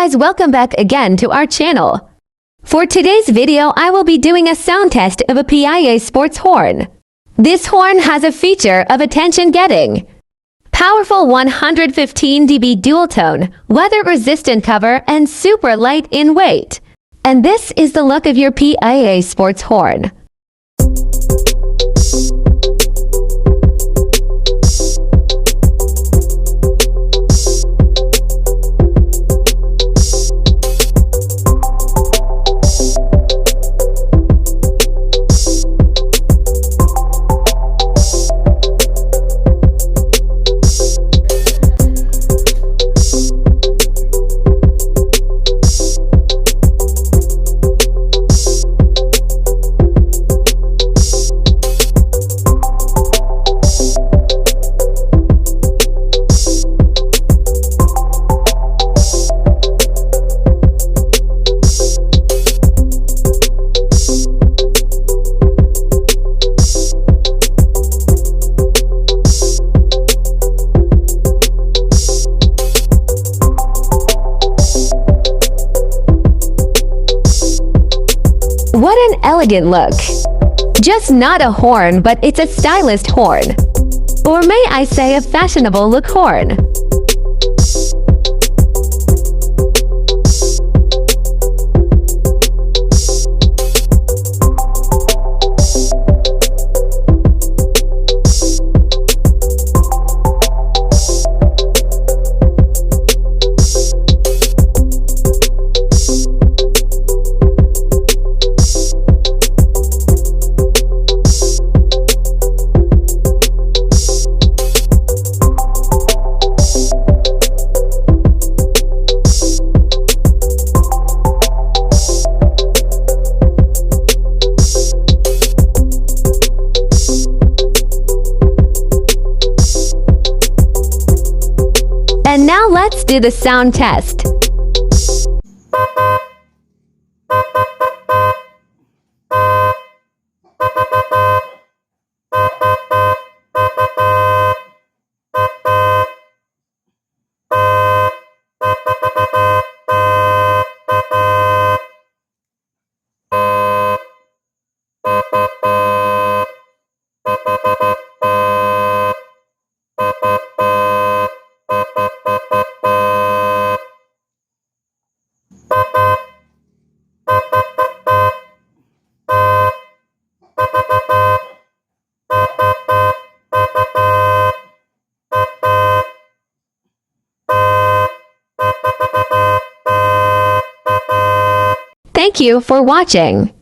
guys, welcome back again to our channel. For today's video, I will be doing a sound test of a Piaa sports horn. This horn has a feature of attention getting. Powerful 115 dB dual tone, weather-resistant cover, and super light in weight. And this is the look of your Piaa sports horn. What an elegant look! Just not a horn, but it's a stylist horn. Or may I say a fashionable look horn. And now let's do the sound test. Thank you for watching.